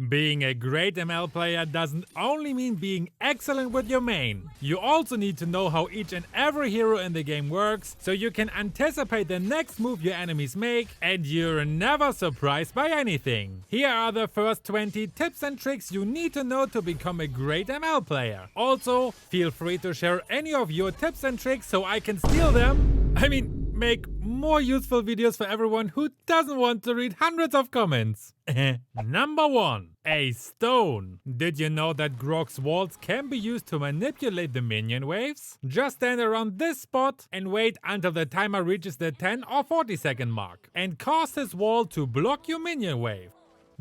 Being a great ML player doesn't only mean being excellent with your main. You also need to know how each and every hero in the game works, so you can anticipate the next move your enemies make, and you're never surprised by anything. Here are the first 20 tips and tricks you need to know to become a great ML player. Also, feel free to share any of your tips and tricks so I can steal them. Make more useful videos for everyone who doesn't want to read hundreds of comments. Number 1. A stone. Did you know that Grog's walls can be used to manipulate the minion waves? Just stand around this spot and wait until the timer reaches the 10 or 40 second mark and cause his wall to block your minion wave.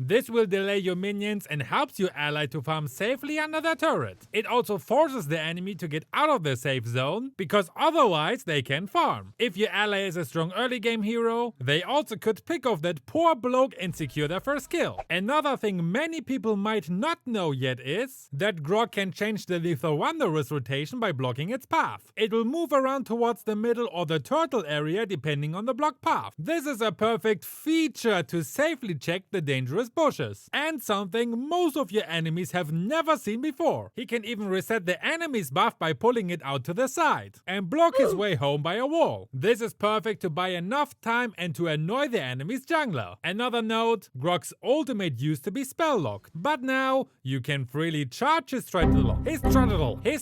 This will delay your minions and helps your ally to farm safely under the turret. It also forces the enemy to get out of the safe zone, because otherwise they can farm. If your ally is a strong early game hero, they also could pick off that poor bloke and secure their first kill. Another thing many people might not know yet is that Grog can change the lethal Wanderer's rotation by blocking its path. It will move around towards the middle or the turtle area depending on the block path. This is a perfect feature to safely check the dangerous bushes, and something most of your enemies have never seen before. He can even reset the enemy's buff by pulling it out to the side and block his way home by a wall. This is perfect to buy enough time and to annoy the enemy's jungler. Another note, Grog's ultimate used to be spell locked, but now you can freely charge his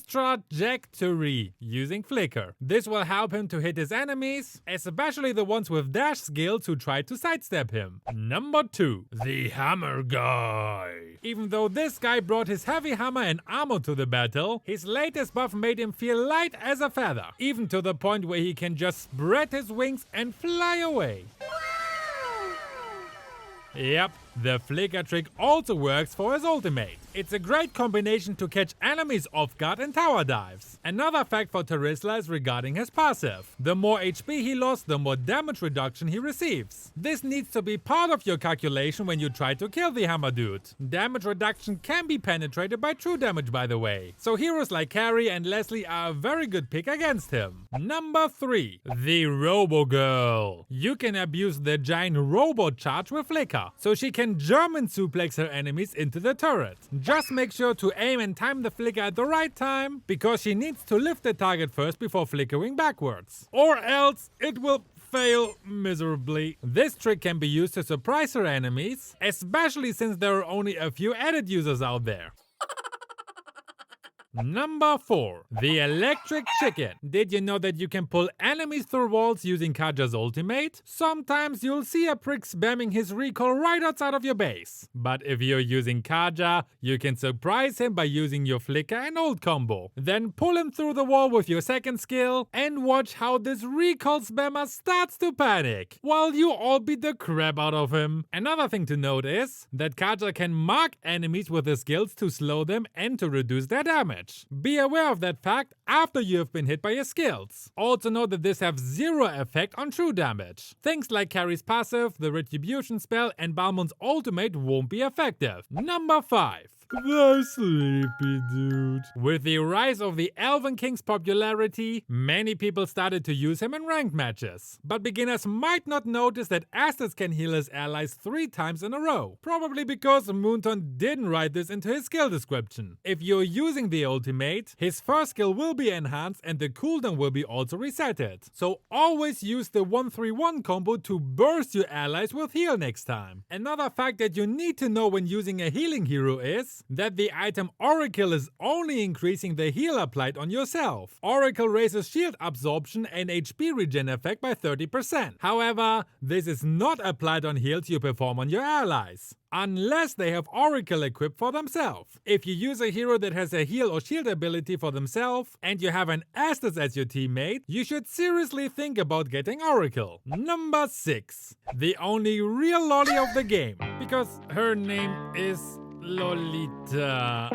trajectory using flicker. This will help him to hit his enemies, especially the ones with dash skills who try to sidestep him. Number 2. The hammer guy. Even though this guy brought his heavy hammer and armor to the battle, his latest buff made him feel light as a feather, even to the point where he can just spread his wings and fly away. Yep, the flicker trick also works for his ultimate. It's a great combination to catch enemies off guard in tower dives. Another fact for Terizla is regarding his passive. The more HP he lost, the more damage reduction he receives. This needs to be part of your calculation when you try to kill the hammer dude. Damage reduction can be penetrated by true damage, by the way. So heroes like Carrie and Leslie are a very good pick against him. Number 3. The Robo Girl. You can abuse the giant robot charge with flicker, so she can German suplex her enemies into the turret. Just make sure to aim and time the flicker at the right time, because she needs to lift the target first before flickering backwards, or else it will fail miserably. This trick can be used to surprise her enemies, especially since there are only a few added users out there. Number 4. The Electric Chicken. Did you know that you can pull enemies through walls using 𝐾𝐲𝐻's ultimate? Sometimes you'll see a prick spamming his recall right outside of your base. But if you're using 𝐾𝐲𝐻, you can surprise him by using your flicker and ult combo. Then pull him through the wall with your second skill and watch how this recall spammer starts to panic, while you all beat the crap out of him. Another thing to note is that 𝐾𝐲𝐻 can mark enemies with his skills to slow them and to reduce their damage. Be aware of that fact after you have been hit by your skills. Also know that this has zero effect on true damage. Things like Carrie's passive, the retribution spell, and Balmond's ultimate won't be effective. Number 5. The sleepy dude. With the rise of the Elven King's popularity, many people started to use him in ranked matches. But beginners might not notice that Estus can heal his allies 3 times in a row. Probably because Moonton didn't write this into his skill description. If you're using the ultimate, his first skill will be enhanced and the cooldown will be also resetted. So always use the 1-3-1 combo to burst your allies with heal next time. Another fact that you need to know when using a healing hero is that the item Oracle is only increasing the heal applied on yourself. Oracle raises shield absorption and HP regen effect by 30%. However, this is not applied on heals you perform on your allies, unless they have Oracle equipped for themselves. If you use a hero that has a heal or shield ability for themselves and you have an Estus as your teammate, you should seriously think about getting Oracle. Number 6. The only real lolly of the game, because her name is Lolita.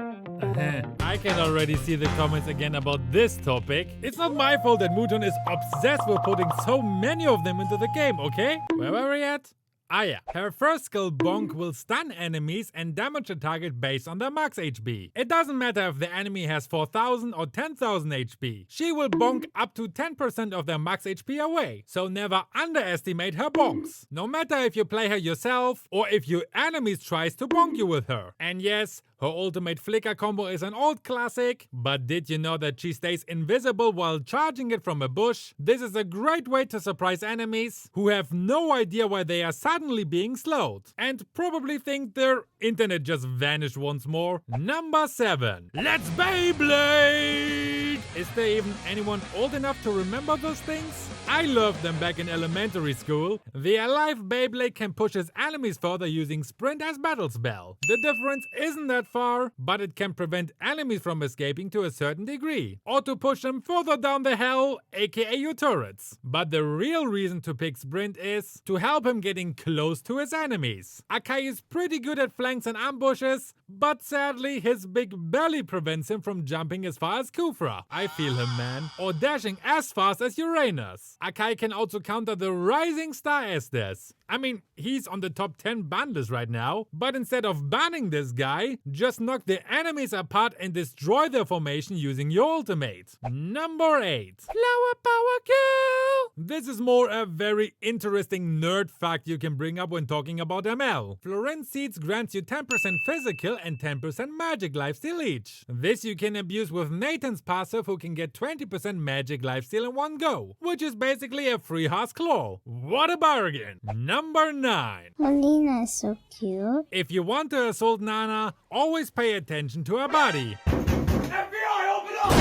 I can already see the comments again about this topic. It's not my fault that Mouton is obsessed with putting so many of them into the game, okay? Where were we at? Ah yeah, her first skill Bonk will stun enemies and damage a target based on their max HP. It doesn't matter if the enemy has 4000 or 10,000 HP. She will bonk up to 10% of their max HP away, so never underestimate her bonks. No matter if you play her yourself or if your enemies tries to bonk you with her. And yes, her ultimate flicker combo is an old classic, but did you know that she stays invisible while charging it from a bush? This is a great way to surprise enemies who have no idea why they are suddenly being slowed and probably think their internet just vanished once more. Number 7. Let's Beyblade! Is there even anyone old enough to remember those things? I loved them back in elementary school. The Alive Beyblade can push its enemies further using Sprint as battle spell. The difference isn't that far, but it can prevent enemies from escaping to a certain degree, or to push them further down the hell, aka your turrets. But the real reason to pick Sprint is to help him getting close to his enemies. Akai is pretty good at flanks and ambushes, but sadly his big belly prevents him from jumping as far as Kufra. I feel him, man. Or dashing as fast as Uranus. Akai can also counter the rising star Estes. I mean, he's on the top 10 ban list right now, but instead of banning this guy, just knock the enemies apart and destroy their formation using your ultimate. Number 8. Flower Power Kill! This is more a very interesting nerd fact you can bring up when talking about ML. Florence Seeds grants you 10% physical and 10% magic lifesteal each. This you can abuse with Nathan's passive, who can get 20% magic lifesteal in one go, which is basically a free Heart's Claw. What a bargain! Number 9. Molina is so cute. If you want to assault Nana, always pay attention to her body. FBI, open up!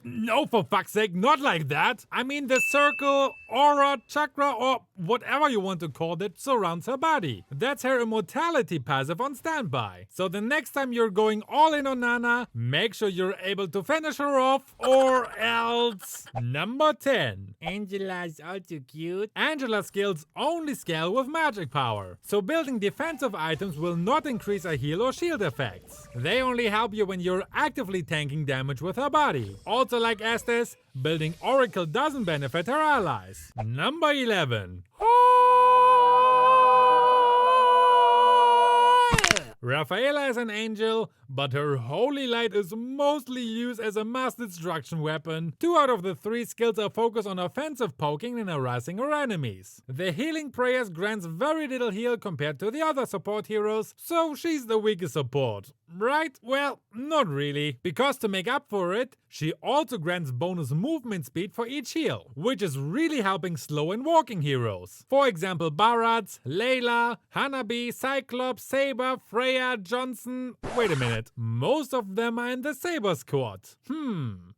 No, for fuck's sake, not like that. I mean the circle, aura, chakra, or whatever you want to call it surrounds her body. That's her immortality passive on standby. So the next time you're going all in on Nana, make sure you're able to finish her off, or else. Number 10. Angela's also cute. Angela's skills only scale with magic power, so building defensive items will not increase her heal or shield effects. They only help you when you're actively tanking damage with her body. Also, like Estes, building Oracle doesn't benefit her allies. Number 11. Rafaela is an angel, but her holy light is mostly used as a mass destruction weapon. 2 out of the 3 skills are focused on offensive poking and harassing her enemies. The healing prayers grants very little heal compared to the other support heroes, so she's the weakest support. Right? Well, not really, because to make up for it, she also grants bonus movement speed for each heal, which is really helping slow and walking heroes. For example, Barats, Layla, Hanabi, Cyclops, Saber, Freya, Johnson. Wait a minute, most of them are in the Saber squad.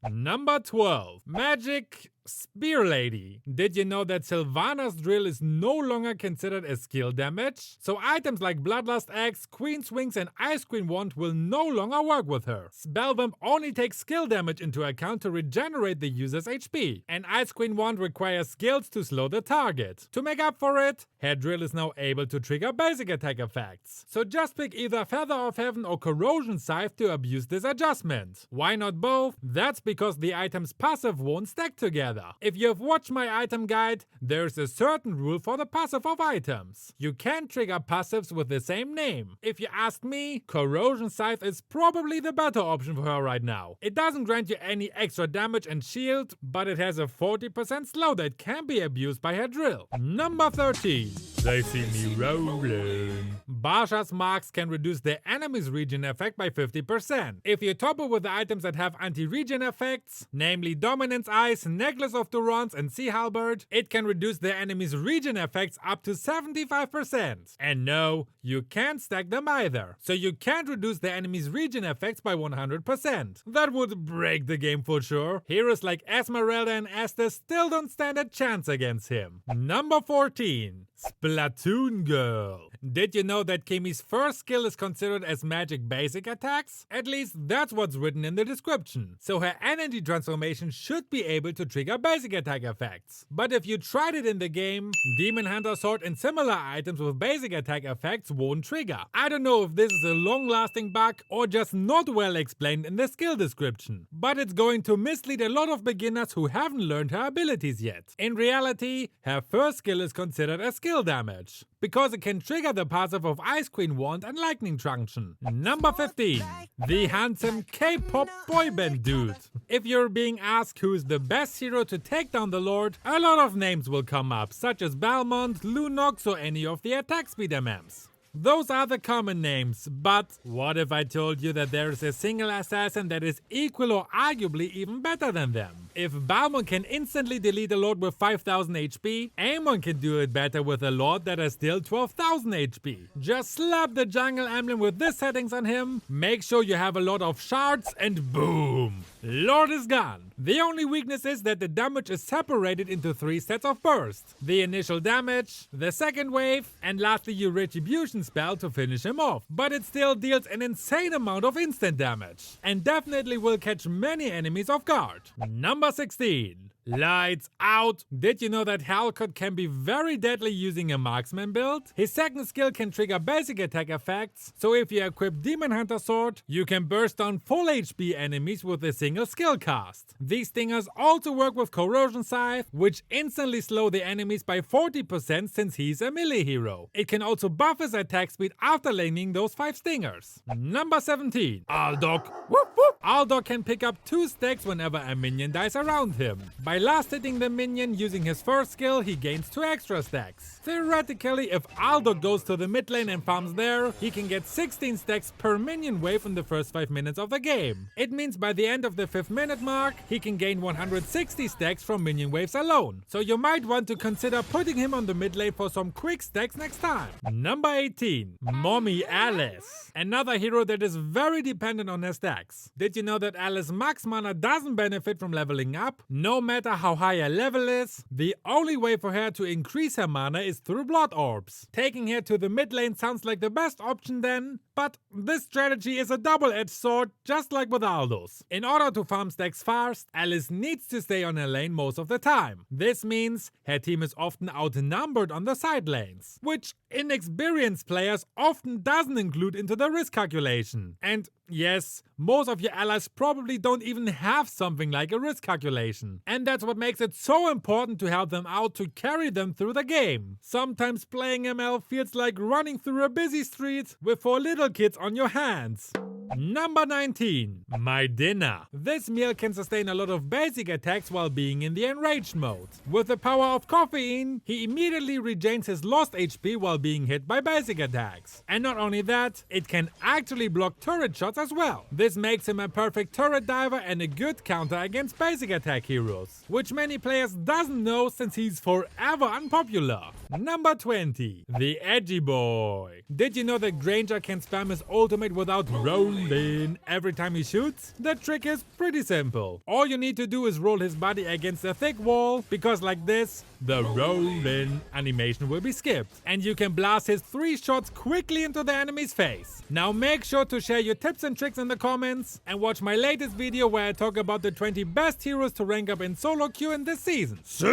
Number 12. Magic Spear Lady. Did you know that Sylvana's drill is no longer considered as skill damage? So items like Bloodlust Axe, Queen's Wings and Ice Queen Wand will no longer work with her. Spellvamp only takes skill damage into account to regenerate the user's HP, and Ice Queen Wand requires skills to slow the target. To make up for it, her drill is now able to trigger basic attack effects. So just pick either Feather of Heaven or Corrosion Scythe to abuse this adjustment. Why not both? That's because the item's passive won't stack together. If you have watched my item guide, there's a certain rule for the passive of items. You can't trigger passives with the same name. If you ask me, Corrosion Scythe is probably the better option for her right now. It doesn't grant you any extra damage and shield, but it has a 40% slow that can be abused by her drill. Number 13. They see me rolling. Basha's marks can reduce the enemy's regen effect by 50%. If you top it with the items that have anti-regen effects, namely Dominance Eyes, Necklace of Durance and Sea Halberd, it can reduce the enemy's regen effects up to 75%. And no, you can't stack them either. So you can't reduce the enemy's regen effects by 100%. That would break the game for sure. Heroes like Esmeralda and Estes still don't stand a chance against him. Number 14. Splatoon Girl. Did you know that Kimi's first skill is considered as magic basic attacks? At least that's what's written in the description. So her energy transformation should be able to trigger basic attack effects. But if you tried it in the game, Demon Hunter Sword and similar items with basic attack effects won't trigger. I don't know if this is a long-lasting bug or just not well explained in the skill description, but it's going to mislead a lot of beginners who haven't learned her abilities yet. In reality, her first skill is considered a skill skill damage, because it can trigger the passive of Ice Queen Wand and Lightning Truncheon. Number 15. The handsome K-pop boyband dude. If you're being asked who's the best hero to take down the Lord, a lot of names will come up, such as Belmont, Lunox, or any of the attack speed MMs. Those are the common names, but what if I told you that there is a single assassin that is equal or arguably even better than them? If Balmon can instantly delete a Lord with 5000 HP, Amon can do it better with a Lord that has still 12,000 HP. Just slap the jungle emblem with these settings on him, make sure you have a lot of shards, and boom! Lord is gone. The only weakness is that the damage is separated into 3 sets of burst. The initial damage, the second wave, and lastly your retribution spell to finish him off. But it still deals an insane amount of instant damage, and definitely will catch many enemies off guard. Number 16. Lights out! Did you know that Hellcat can be very deadly using a marksman build? His second skill can trigger basic attack effects, so if you equip Demon Hunter Sword, you can burst down full HP enemies with a single skill cast. These stingers also work with Corrosion Scythe, which instantly slow the enemies by 40% since he's a melee hero. It can also buff his attack speed after laning those 5 stingers. Number 17. Aldo. Whoop whoop! Aldo can pick up 2 stacks whenever a minion dies around him. By last hitting the minion using his first skill, he gains 2 extra stacks. Theoretically, if Aldo goes to the mid lane and farms there, he can get 16 stacks per minion wave in the first 5 minutes of the game. It means by the end of the 5th minute mark, he can gain 160 stacks from minion waves alone. So you might want to consider putting him on the mid lane for some quick stacks next time. Number 18. Mommy Alice. Another hero that is very dependent on her stacks. Did you know that Alice max mana doesn't benefit from leveling up? No matter how high her level is, the only way for her to increase her mana is through blood orbs. Taking her to the mid lane sounds like the best option then, but this strategy is a double-edged sword, just like with Aldo's. In order to farm stacks fast, Alice needs to stay on her lane most of the time. This means her team is often outnumbered on the side lanes, which inexperienced players often doesn't include into the risk calculation. And yes, most of your allies probably don't even have something like a risk calculation. And that's what makes it so important to help them out to carry them through the game. Sometimes playing ML feels like running through a busy street with 4 little kids on your hands. Number 19. My Dinner. This meal can sustain a lot of basic attacks while being in the enraged mode. With the power of caffeine, he immediately regains his lost HP while being hit by basic attacks. And not only that, it can actually block turret shots as well. This makes him a perfect turret diver and a good counter against basic attack heroes, which many players doesn't know since he's forever unpopular. Number 20. The Edgy Boy. Did you know that Granger can spam his ultimate without rolling every time he shoots? The trick is pretty simple. All you need to do is roll his body against a thick wall, because like this, the roll-in animation will be skipped, and you can blast his 3 shots quickly into the enemy's face. Now make sure to share your tips and tricks in the comments, and watch my latest video where I talk about the 20 best heroes to rank up in solo queue in this season. See you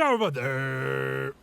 over there!